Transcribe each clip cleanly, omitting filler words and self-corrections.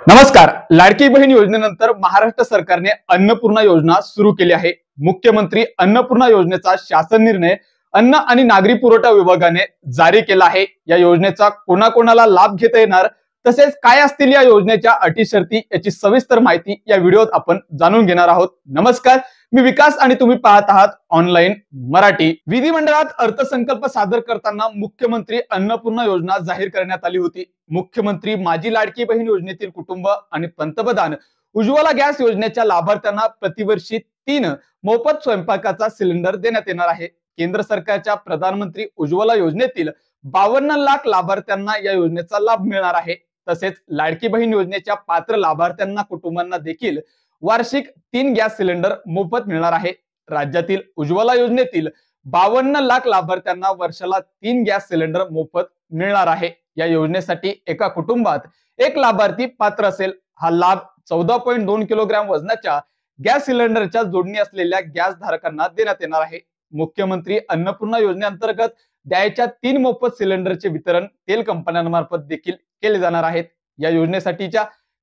नमस्कार. लाडकी बहीण योजनेनंतर महाराष्ट्र सरकारने अन्नपूर्णा योजना सुरू केली आहे. मुख्यमंत्री अन्नपूर्णा योजनेचा शासन निर्णय अन्न आणि नागरी पुरवठा विभागाने जारी केला आहे. या योजनेचा कोणाकोणाला लाभ घेता येणार, तसेच काय असतील या योजनेच्या अटी शर्ती याची सविस्तर माहिती या व्हिडिओत आपण जाणून घेणार आहोत. नमस्कार, मी विकास आणि तुम्ही पाहत आहात ऑनलाईन मराठी. विधिमंडळात अर्थसंकल्प सादर करताना मुख्यमंत्री अन्नपूर्णा योजना जाहीर करण्यात आली होती. मुख्यमंत्री माझी लाडकी बहीण योजनेतील कुटुंब आणि पंतप्रधान उज्ज्वला गॅस योजनेच्या लाभार्थ्यांना प्रतिवर्षी 3 मोफत स्वयंपाकाचा सिलेंडर देण्यात येणार आहे. केंद्र सरकारच्या प्रधानमंत्री उज्ज्वला योजनेतील 52 लाख लाभार्थ्यांना या योजनेचा लाभ मिळणार आहे. तसेच लाडकी बहीण योजनेच्या पात्र लाभार्थ्यांना कुटुंबांना देखील वार्षिक 3 गॅस सिलेंडर मोफत मिळणार आहे. राज्यातील उज्ज्वला योजनेतील 52 लाख लाभार्थ्यांना वर्षाला 3 गॅस सिलेंडर मोफत मिळणार आहे. या योजनेसाठी एका कुटुंबात एक लाभार्थी पात्र असेल. हा लाभ 14.2 किलोग्राम वजनाच्या गॅस सिलेंडरच्या जोडणी असलेल्या गॅस धारकांना देण्यात येणार आहे. मुख्यमंत्री अन्नपूर्णा योजनेअंतर्गत द्यायच्या 3 मोफत सिलेंडरचे वितरण तेल कंपन्यांमार्फत देखील केले जाणार आहेत. या योजनेसाठीच्या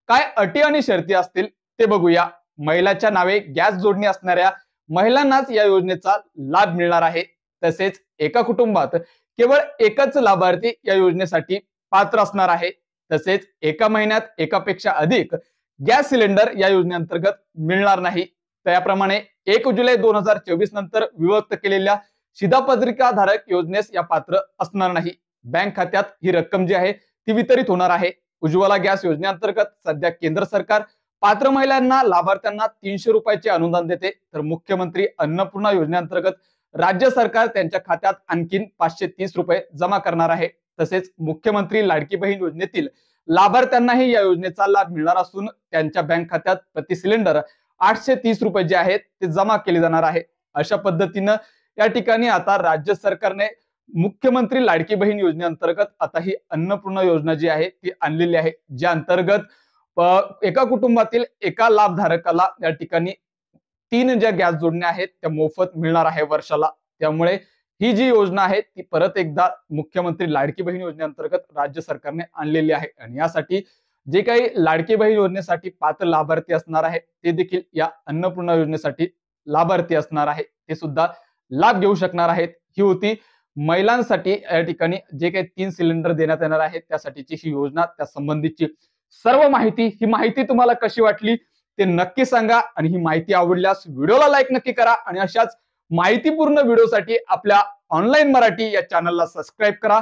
काय अटी आणि शर्ती असतील ते बघूया. महिलाच्या नावे गॅस जोडणी असणाऱ्या महिलांनाच या योजनेचा लाभ मिळणार आहे. तसेच एका कुटुंबात केवळ एकच लाभार्थी या योजनेसाठी पात्र असणार आहे. तसेच एका महिन्यात एकापेक्षा अधिक गॅस सिलेंडर या योजनेअंतर्गत मिळणार नाही. त्याप्रमाणे 1 जुलै 2024 नंतर विभक्त केलेल्या शिधापत्रिका धारक योजनेस या पात्र असणार नाही. बँक खात्यात ही रक्कम जी आहे ती वितरित होणार आहे. उज्ज्वला गॅस योजनेअंतर्गत सध्या केंद्र सरकार पात्र महिलांना लाभार्थ्यांना 300 रुपयाचे अनुदान देते, तर मुख्यमंत्री अन्नपूर्णा योजनेअंतर्गत राज्य सरकार त्यांच्या खात्यात आणखीन 530 रुपये जमा करणार आहे. तसेच मुख्यमंत्री लाडकी बहीण योजनेतील लाभार्थ्यांनाही या योजनेचा लाभ मिळणार असून त्यांच्या बँक खात्यात प्रति सिलेंडर 830 रुपये जे आहेत ते जमा केले जाणार आहे. अशा पद्धतीनं या ठिकाणी आता राज्य सरकारने मुख्यमंत्री लाडकी बहीण योजनेअंतर्गत आता ही अन्नपूर्णा योजना जी आहे ती आणलेली आहे, ज्या अंतर्गत एका कुटुंबातील एका लाभधारकाला या ठिकाणी 3 ज्या गॅस जोडण्या आहेत त्या मोफत मिळणार आहे वर्षाला. त्यामुळे ही जी योजना आहे ती परत एकदा मुख्यमंत्री लाडकी बहीण योजनेअंतर्गत राज्य सरकारने आणलेली आहे. आणि यासाठी जे काही लाडकी बहीण योजनेसाठी पात्र लाभार्थी असणार आहे ते देखील या अन्नपूर्णा योजनेसाठी लाभार्थी असणार आहे, ते सुद्धा लाभ घेऊ शकणार आहेत. ही होती महिलांसाठी या ठिकाणी जे काही 3 सिलेंडर देण्यात येणार आहेत त्यासाठीची ही योजना, त्या संबंधीची सर्व माहिती. ही माहिती तुम्हाला कशी वाटली ते नक्की सांगा आणि ही माहिती आवडल्यास व्हिडिओला लाईक नक्की करा आणि अशाच माहितीपूर्ण व्हिडिओसाठी आपल्या ऑनलाईन मराठी या चॅनलला सबस्क्राईब करा.